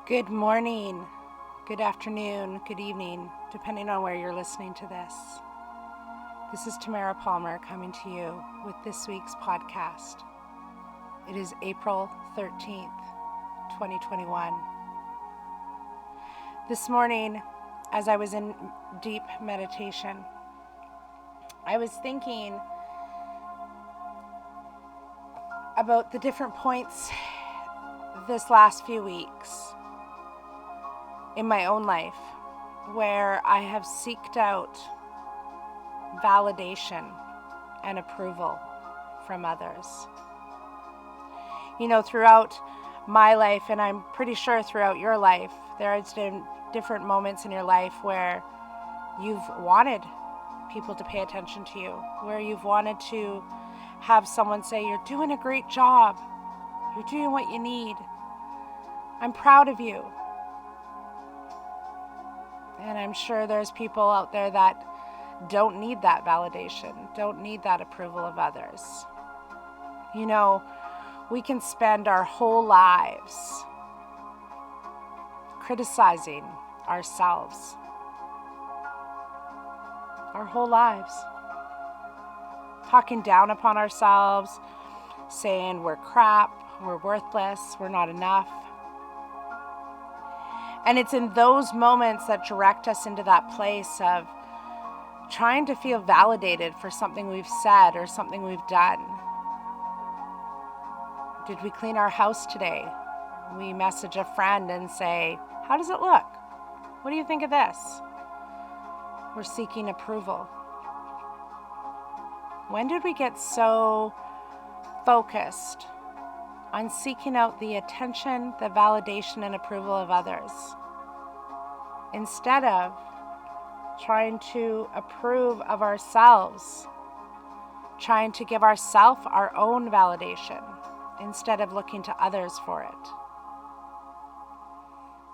Good morning, good afternoon, good evening, depending on where you're listening to this. This is Tamara Palmer coming to you with this week's podcast. It is April 13th, 2021. This morning, as I was in deep meditation, I was thinking about the different points this last few weeks in my own life where I have seeked out validation and approval from others. Throughout my life, and I'm pretty sure throughout your life, there have been different moments in your life where you've wanted people to pay attention to you, where you've wanted to have someone say, "You're doing a great job. You're doing what you need. I'm proud of you." And I'm sure there's people out there that don't need that validation, don't need that approval of others. We can spend our whole lives criticizing ourselves. Our whole lives. Talking down upon ourselves, saying we're crap, we're worthless, we're not enough. And it's in those moments that direct us into that place of trying to feel validated for something we've said or something we've done. Did we clean our house today? We message a friend and say, "How does it look? What do you think of this?" We're seeking approval. When did we get so focused on seeking out the attention, the validation, and approval of others, instead of trying to approve of ourselves, trying to give ourselves our own validation, instead of looking to others for it?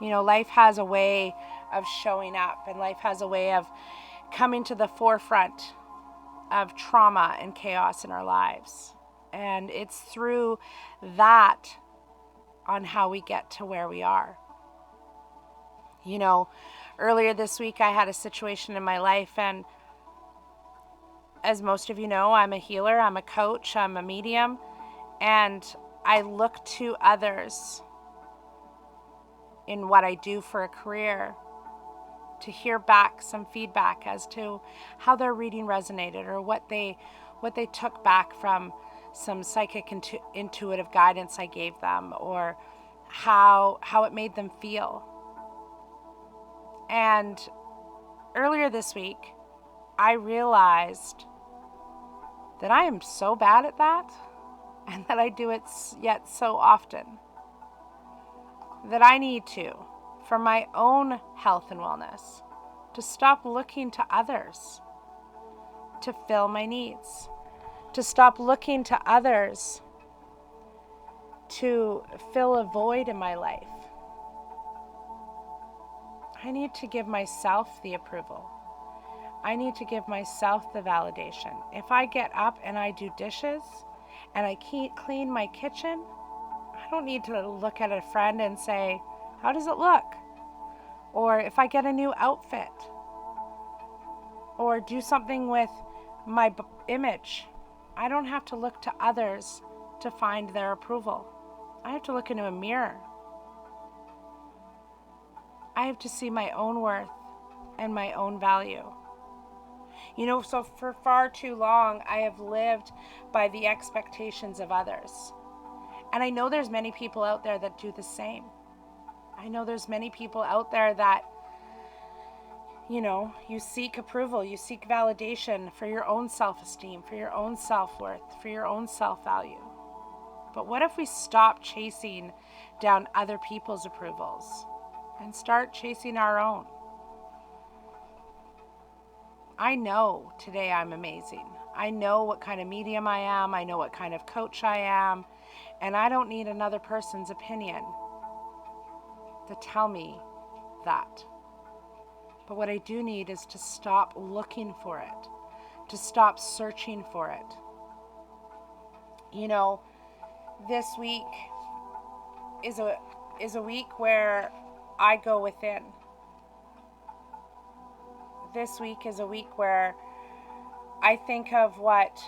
Life has a way of showing up, and life has a way of coming to the forefront of trauma and chaos in our lives. And it's through that on how we get to where we are. Earlier this week I had a situation in my life, and as most of you know, I'm a healer, I'm a coach, I'm a medium, and I look to others in what I do for a career to hear back some feedback as to how their reading resonated, or what they took back from some psychic intuitive guidance I gave them, or how it made them feel. And earlier this week, I realized that I am so bad at that, and that I do it yet so often, that I need to, for my own health and wellness, to stop looking to others to fill my needs, to stop looking to others to fill a void in my life. I need to give myself the approval. I need to give myself the validation. If I get up and I do dishes and I clean my kitchen, I don't need to look at a friend and say, "How does it look?" Or if I get a new outfit, or do something with my image, I don't have to look to others to find their approval. I have to look into a mirror. I have to see my own worth and my own value. So for far too long, I have lived by the expectations of others. And I know there's many people out there that do the same. I know there's many people out there that, you seek approval, you seek validation for your own self-esteem, for your own self-worth, for your own self-value. But what if we stop chasing down other people's approvals and start chasing our own? I know today I'm amazing. I know what kind of medium I am. I know what kind of coach I am. And I don't need another person's opinion to tell me that. But what I do need is to stop looking for it, to stop searching for it. This week is a is a week where I go within. This week is a week where I think of what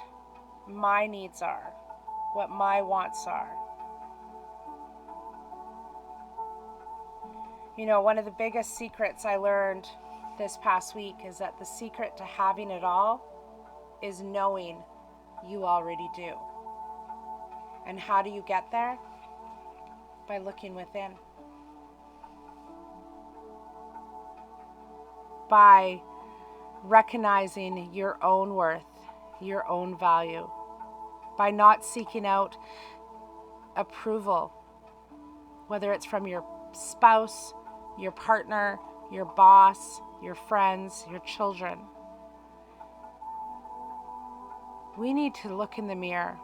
my needs are, what my wants are. You know, one of the biggest secrets I learned this past week is that the secret to having it all is knowing you already do. And how do you get there? By looking within. By recognizing your own worth, your own value. By not seeking out approval, whether it's from your spouse, your partner, your boss, your friends, your children. We need to look in the mirror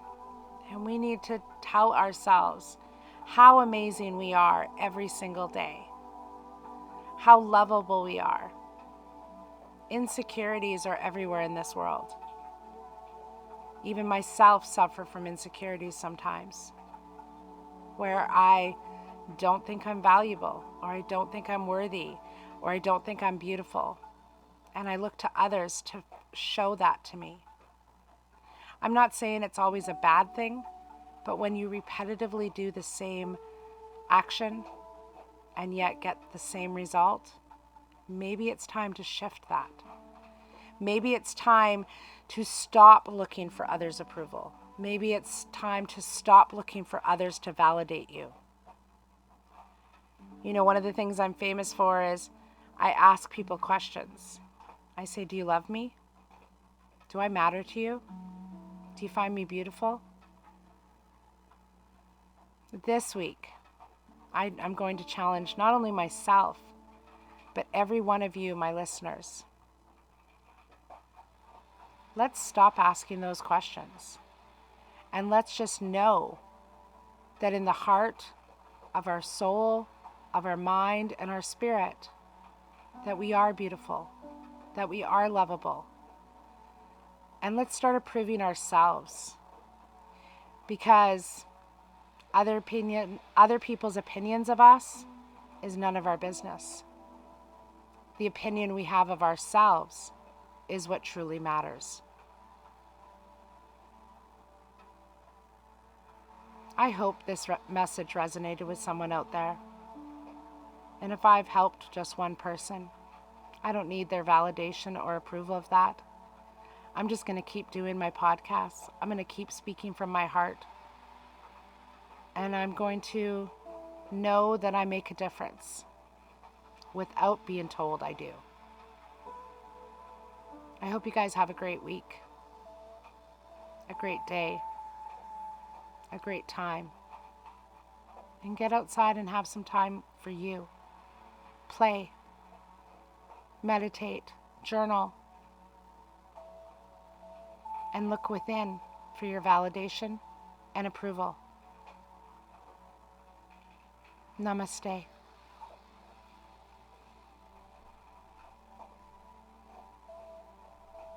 and we need to tell ourselves how amazing we are every single day, how lovable we are. Insecurities are everywhere in this world. Even myself suffer from insecurities sometimes, where I don't think I'm valuable, or I don't think I'm worthy, or I don't think I'm beautiful. And I look to others to show that to me. I'm not saying it's always a bad thing, but when you repetitively do the same action and yet get the same result, maybe it's time to shift that. Maybe it's time to stop looking for others' approval. Maybe it's time to stop looking for others to validate you. You know, one of the things I'm famous for is I ask people questions. I say, do you love me? Do I matter to you? Do you find me beautiful? This week, I'm going to challenge not only myself, but every one of you, my listeners. Let's stop asking those questions. And let's just know that in the heart of our soul, of our mind, and our spirit, that we are beautiful, that we are lovable. And let's start approving ourselves, because other people's opinions of us is none of our business. The opinion we have of ourselves is what truly matters. I hope this message resonated with someone out there. And if I've helped just one person, I don't need their validation or approval of that. I'm just going to keep doing my podcasts. I'm going to keep speaking from my heart. And I'm going to know that I make a difference without being told I do. I hope you guys have a great week, a great day, a great time. And get outside and have some time for you. Play, meditate, journal, and look within for your validation and approval. Namaste.